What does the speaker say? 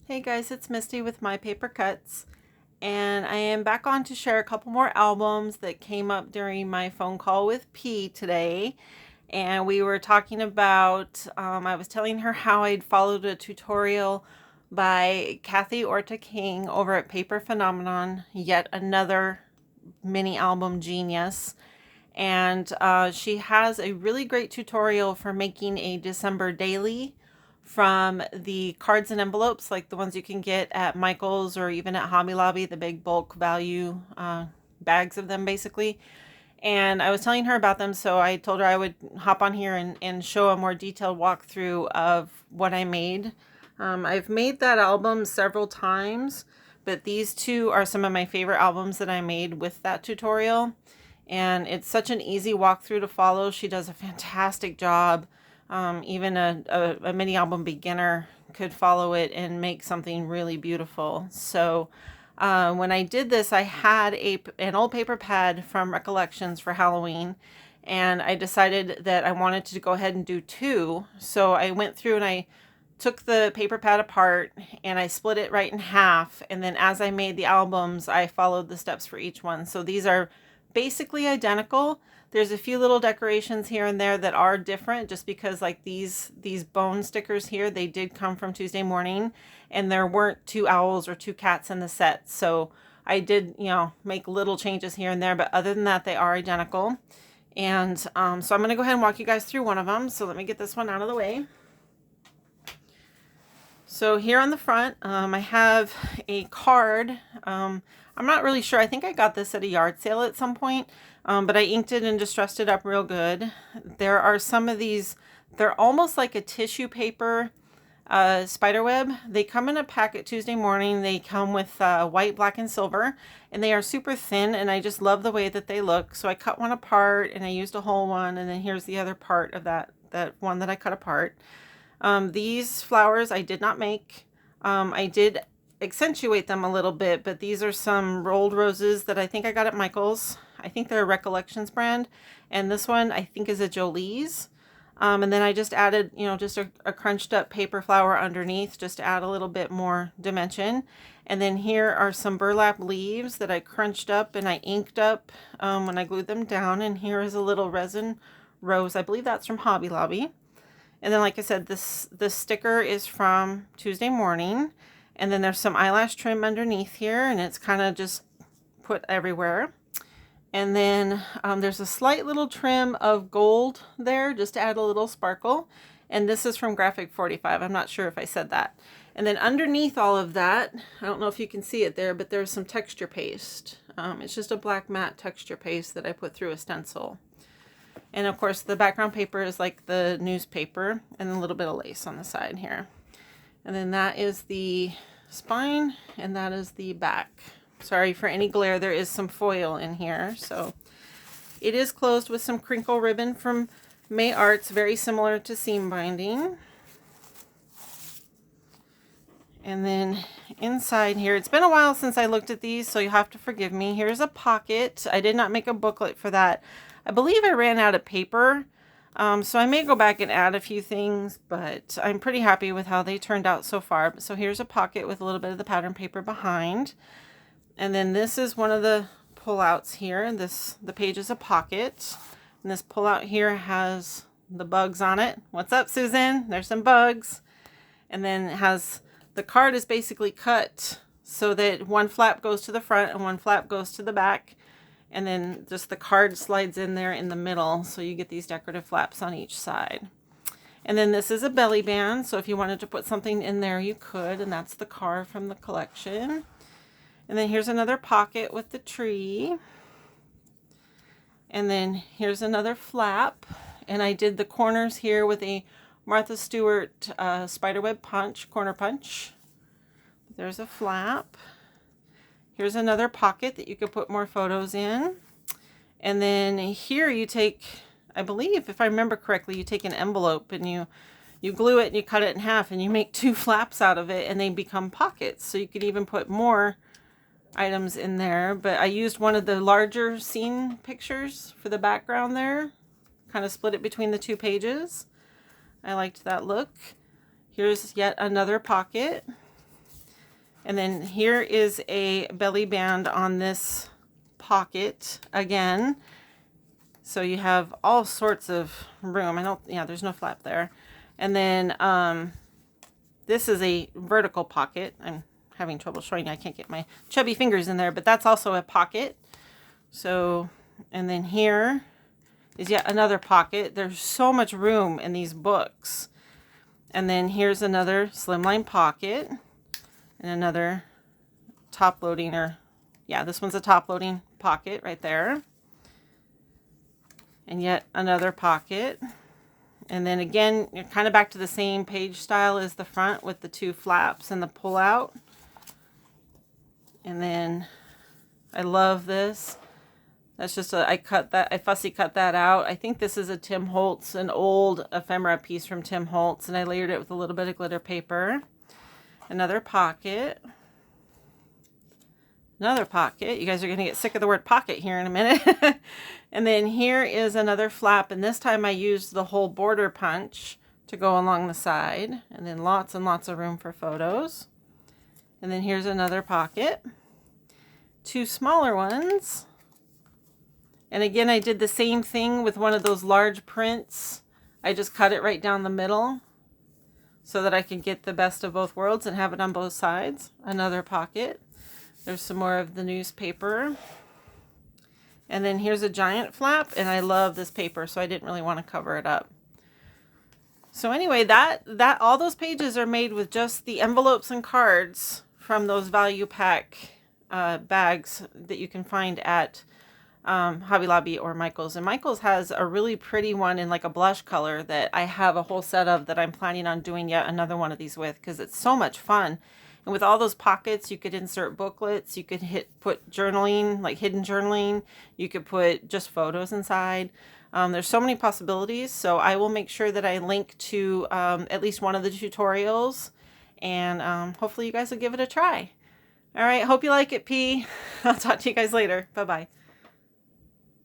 Hey guys, it's Misty with My Paper Cuts, and I am back on to share a couple more albums that came up during my phone call with P today. And we were talking about, I was telling her how I'd followed a tutorial by Kathy Orta King over at Paper Phenomenon, yet another mini album genius. And she has a really great tutorial for making a December daily from the cards and envelopes, like the ones you can get at Michael's or even at Hobby Lobby, the big bulk value bags of them basically. And I was telling her about them, so I told her I would hop on here and show a more detailed walkthrough of what I made. I've made that album several times, but these two are some of my favorite albums that I made with that tutorial. And it's such an easy walkthrough to follow. She does a fantastic job. Even a mini album beginner could follow it and make something really beautiful. So when I did this, I had an old paper pad from Recollections for Halloween, and I decided that I wanted to go ahead and do two. So I went through and I took the paper pad apart and I split it right in half. And then as I made the albums, I followed the steps for each one. So these are basically identical. There's a few little decorations here and there that are different, just because like these bone stickers here, they did come from Tuesday Morning, and there weren't two owls or two cats in the set. So I did, make little changes here and there, but other than that, they are identical. And so I'm going to go ahead and walk you guys through one of them. So let me get this one out of the way. So here on the front, I have a card. I'm not really sure. I think I got this at a yard sale at some point, but I inked it and distressed it up real good. There are some of these, they're almost like a tissue paper spider web. They come in a pack at Tuesday Morning. They come with white, black, and silver, and they are super thin, and I just love the way that they look. So I cut one apart, and I used a whole one, and then here's the other part of that one that I cut apart. These flowers I did not make. I did accentuate them a little bit, but these are some rolled roses that I think I got at Michael's. I think they're a Recollections brand, and this one I think is a Jolie's. And then I just added, just a crunched up paper flower underneath, just to add a little bit more dimension. And then here are some burlap leaves that I crunched up and I inked up when I glued them down. And here is a little resin rose. I believe that's from Hobby Lobby. And then, like I said, this sticker is from Tuesday Morning. And then there's some eyelash trim underneath here, and it's kind of just put everywhere. And then there's a slight little trim of gold there, just to add a little sparkle. And this is from Graphic 45. I'm not sure if I said that. And then underneath all of that, I don't know if you can see it there, but there's some texture paste. It's just a black matte texture paste that I put through a stencil. And of course the background paper is like the newspaper, and a little bit of lace on the side here. And then that is the spine, and that is the back. Sorry for any glare, there is some foil in here. So it is closed with some crinkle ribbon from May Arts, very similar to seam binding. And then inside here, it's been a while since I looked at these, so you have to forgive me. Here's a pocket. I did not make a booklet for that. I believe I ran out of paper, so I may go back and add a few things, but I'm pretty happy with how they turned out so far. So here's a pocket with a little bit of the pattern paper behind. And then this is one of the pullouts here. The page is a pocket. And this pullout here has the bugs on it. What's up, Susan? There's some bugs. And then it has, the card is basically cut so that one flap goes to the front and one flap goes to the back. And then just the card slides in there in the middle, so you get these decorative flaps on each side. And then this is a belly band, so if you wanted to put something in there, you could, and that's the card from the collection. And then here's another pocket with the tree. And then here's another flap. And I did the corners here with a Martha Stewart spiderweb punch, corner punch. There's a flap. Here's another pocket that you could put more photos in. And then here you take, I believe, if I remember correctly, you take an envelope and you glue it and you cut it in half and you make two flaps out of it and they become pockets. So you could even put more items in there. But I used one of the larger scene pictures for the background there. Kind of split it between the two pages. I liked that look. Here's yet another pocket. And then here is a belly band on this pocket again. So you have all sorts of room. Yeah, there's no flap there. And then this is a vertical pocket. I'm having trouble showing you. I can't get my chubby fingers in there, but that's also a pocket. So, and then here is yet another pocket. There's so much room in these books. And then here's another slimline pocket and another top loading, or yeah, this one's a top loading pocket right there. And yet another pocket. And then again, you're kind of back to the same page style as the front with the two flaps and the pull out. And then I love this. That's just I fussy cut that out. I think this is a Tim Holtz, an old ephemera piece from Tim Holtz, and I layered it with a little bit of glitter paper. Another pocket. Another pocket. You guys are going to get sick of the word pocket here in a minute. And then here is another flap, and this time I used the whole border punch to go along the side, and then lots and lots of room for photos. And then here's another pocket. Two smaller ones. And again, I did the same thing with one of those large prints. I just cut it right down the middle so that I could get the best of both worlds and have it on both sides. Another pocket. There's some more of the newspaper. And then here's a giant flap, and I love this paper, so I didn't really want to cover it up. So anyway, that all those pages are made with just the envelopes and cards from those value pack bags that you can find at Hobby Lobby or Michael's. And Michael's has a really pretty one in like a blush color that I have a whole set of that I'm planning on doing yet another one of these with, because it's so much fun. And with all those pockets, you could insert booklets. You could put journaling, like hidden journaling. You could put just photos inside. There's so many possibilities. So I will make sure that I link to at least one of the tutorials. And hopefully you guys will give it a try. All right. Hope you like it, P. I'll talk to you guys later. Bye-bye.